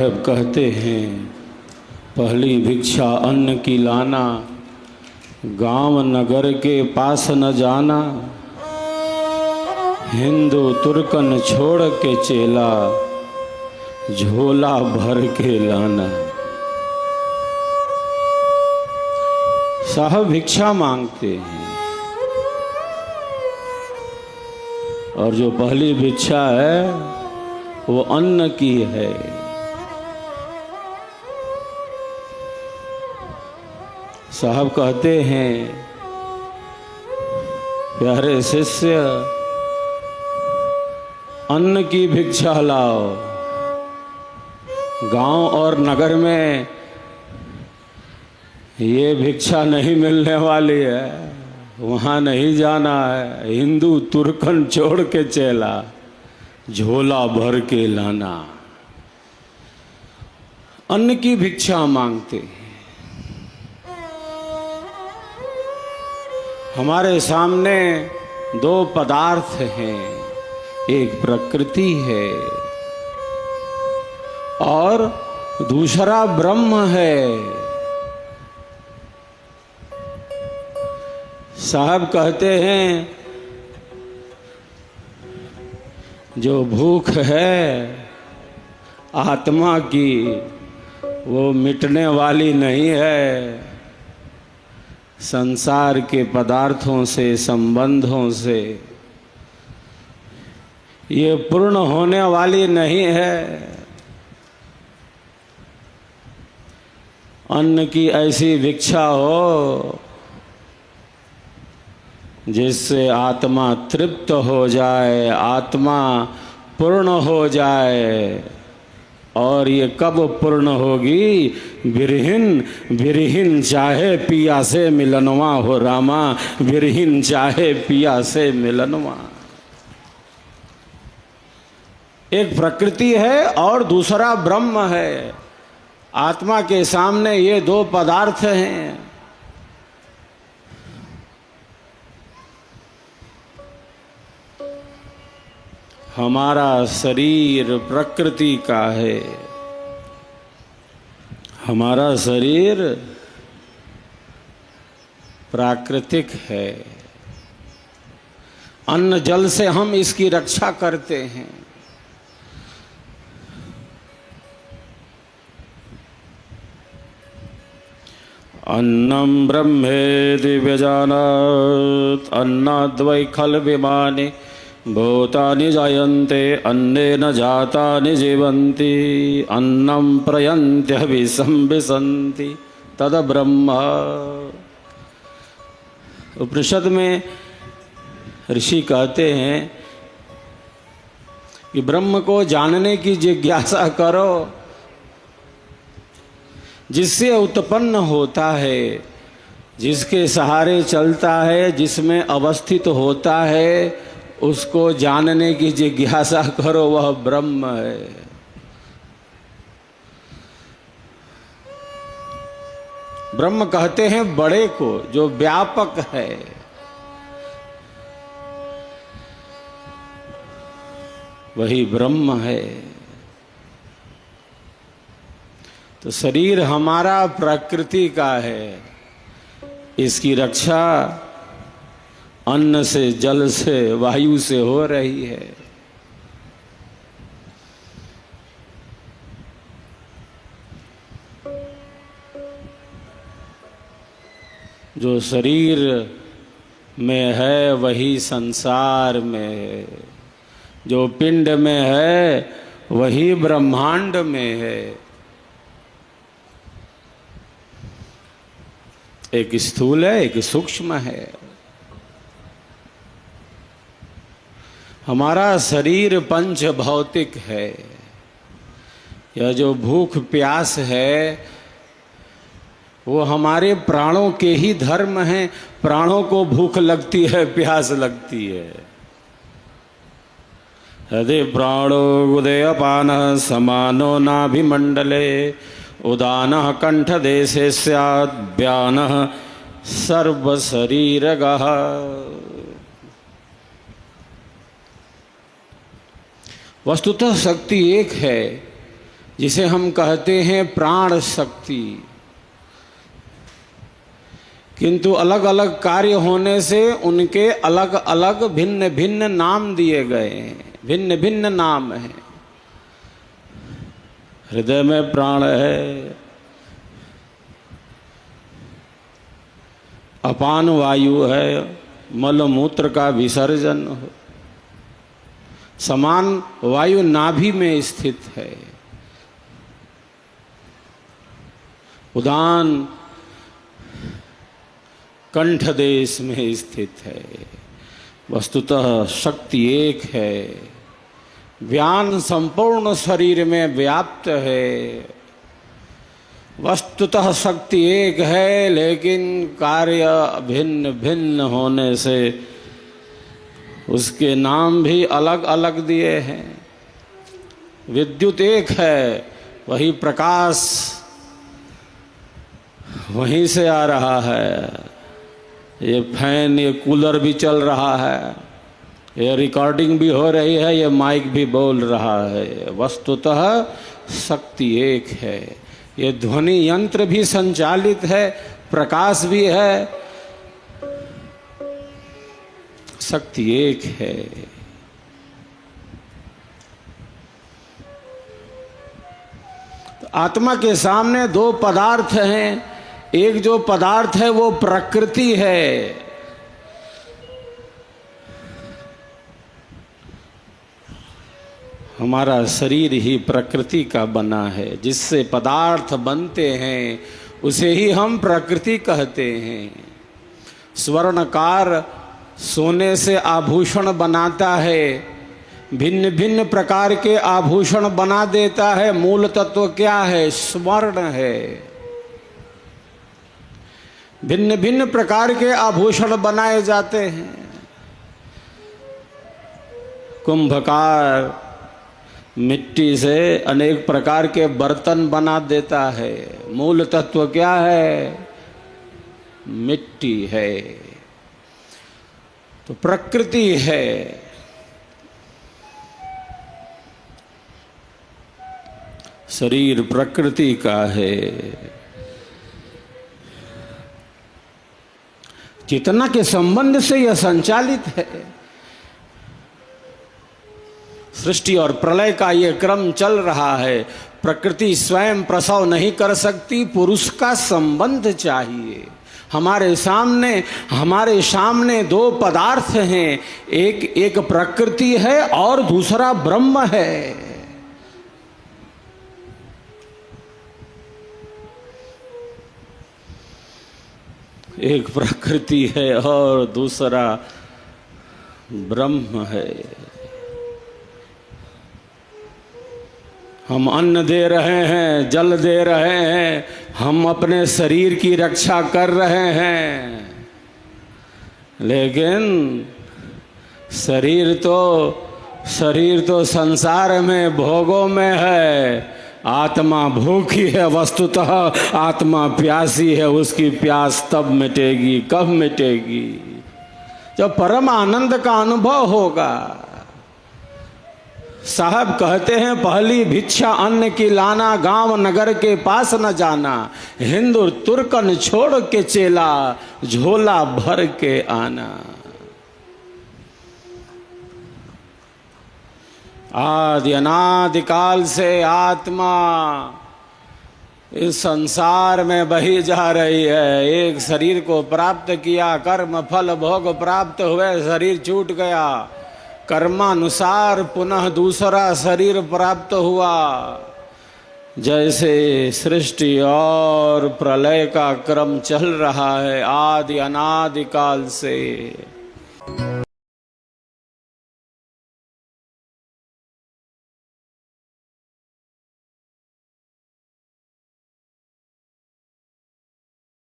साहब कहते हैं, पहली भिक्षा अन्न की लाना, गांव नगर के पास न जाना, हिंदू तुर्कन छोड़ के चेला, झोला भर के लाना। साहब भिक्षा मांगते हैं और जो पहली भिक्षा है वो अन्न की है। साहब कहते हैं, प्यारे शिष्य अन्न की भिक्षा लाओ। गांव और नगर में ये भिक्षा नहीं मिलने वाली है, वहाँ नहीं जाना है। हिंदू तुर्कन छोड़ के चेला, झोला भर के लाना। अन्न की भिक्षा मांगते हैं। हमारे सामने दो पदार्थ हैं, एक प्रकृति है और दूसरा ब्रह्म है। साहब कहते हैं, जो भूख है आत्मा की वो मिटने वाली नहीं है। संसार के पदार्थों से, संबंधों से ये पूर्ण होने वाली नहीं है। अन्न की ऐसी भिक्षा हो जिससे आत्मा तृप्त हो जाए, आत्मा पूर्ण हो जाए। और ये कब पूर्ण होगी? बिरहिन बिरहिन चाहे पिया से मिलनवा हो रामा, बिरहिन चाहे पिया से मिलनवा। एक प्रकृति है और दूसरा ब्रह्म है। आत्मा के सामने ये दो पदार्थ हैं। हमारा शरीर प्रकृति का है, हमारा शरीर प्राकृतिक है। अन्न जल से हम इसकी रक्षा करते हैं। अन्नम ब्रह्मेति व्यजानात् अन्नाद्वै खल्विमानि भूतानि जायन्ते अन्नेन जातानि जीवन्ति अन्नं प्रयन्त्यभिसं विशन्ति तद ब्रह्म। उपनिषद में ऋषि कहते हैं कि ब्रह्म को जानने की जिज्ञासा करो। जिससे उत्पन्न होता है, जिसके सहारे चलता है, जिसमें अवस्थित होता है, उसको जानने की जिज्ञासा करो, वह ब्रह्म है। ब्रह्म कहते हैं बड़े को, जो व्यापक है। वही ब्रह्म है। तो शरीर हमारा प्रकृति का है। इसकी रक्षा अन्न से, जल से, वायु से हो रही है। जो शरीर में है वही संसार में है। जो पिंड में है वही ब्रह्मांड में है। एक स्थूल है, एक सूक्ष्म है। हमारा शरीर पंच भौतिक है। यह जो भूख प्यास है वो हमारे प्राणों के ही धर्म हैं। प्राणों को भूख लगती है, प्यास लगती है। यदि प्राणो उदयपान समानो नाभिमंडले उदानः कंठ देशे स्यात् व्यानः सर्व शरीरगः। वस्तुतः शक्ति एक है। जिसे हम कहते हैं प्राण शक्ति, किंतु अलग अलग कार्य होने से उनके अलग अलग भिन्न भिन्न नाम दिए गए हैं, भिन्न भिन्न नाम हैं। हृदय में प्राण है, अपान वायु है, मल मूत्र का विसर्जन हो, समान वायु नाभि में स्थित है, उदान कंठ देश में स्थित है। वस्तुतः शक्ति एक है, ज्ञान संपूर्ण शरीर में व्याप्त है। वस्तुतः शक्ति एक है, लेकिन कार्य भिन्न भिन्न होने से उसके नाम भी अलग अलग दिए हैं। विद्युत एक है, वही प्रकाश वहीं से आ रहा है। ये फैन, ये कूलर भी चल रहा है, ये रिकॉर्डिंग भी हो रही है, ये माइक भी बोल रहा है। वस्तुतः शक्ति एक है। ये ध्वनि यंत्र भी संचालित है, प्रकाश भी है, शक्ति एक है। तो आत्मा के सामने दो पदार्थ हैं। एक जो पदार्थ है वो प्रकृति है, हमारा शरीर ही प्रकृति का बना है। जिससे पदार्थ बनते हैं उसे ही हम प्रकृति कहते हैं। स्वर्णकार सोने से आभूषण बनाता है, भिन्न भिन्न प्रकार के आभूषण बना देता है। मूल तत्व क्या है? स्वर्ण है। भिन्न भिन्न प्रकार के आभूषण बनाए जाते हैं। कुंभकार मिट्टी से अनेक प्रकार के बर्तन बना देता है। मूल तत्व क्या है? मिट्टी है। तो प्रकृति है। शरीर प्रकृति का है। चेतना के संबंध से यह संचालित है। सृष्टि और प्रलय का यह क्रम चल रहा है। प्रकृति स्वयं प्रसव नहीं कर सकती, पुरुष का संबंध चाहिए। हमारे सामने दो पदार्थ हैं, एक प्रकृति है और दूसरा ब्रह्म है। एक प्रकृति है और दूसरा ब्रह्म है। हम अन्न दे रहे हैं, जल दे रहे हैं, हम अपने शरीर की रक्षा कर रहे हैं, लेकिन शरीर तो संसार में भोगों में है। आत्मा भूखी है। वस्तुतः आत्मा प्यासी है। उसकी प्यास तब मिटेगी, कब मिटेगी? जब परम आनंद का अनुभव होगा। साहब कहते हैं, पहली भिक्षा अन्न की लाना, गांव नगर के पास न जाना, हिंदू तुर्कन छोड़ के चेला, झोला भर के आना। आदि अनादि काल से आत्मा इस संसार में बही जा रही है। एक शरीर को प्राप्त किया, कर्म फल भोग प्राप्त हुए, शरीर छूट गया। कर्मानुसार पुनः दूसरा शरीर प्राप्त हुआ। जैसे सृष्टि और प्रलय का क्रम चल रहा है आदि अनादि काल से।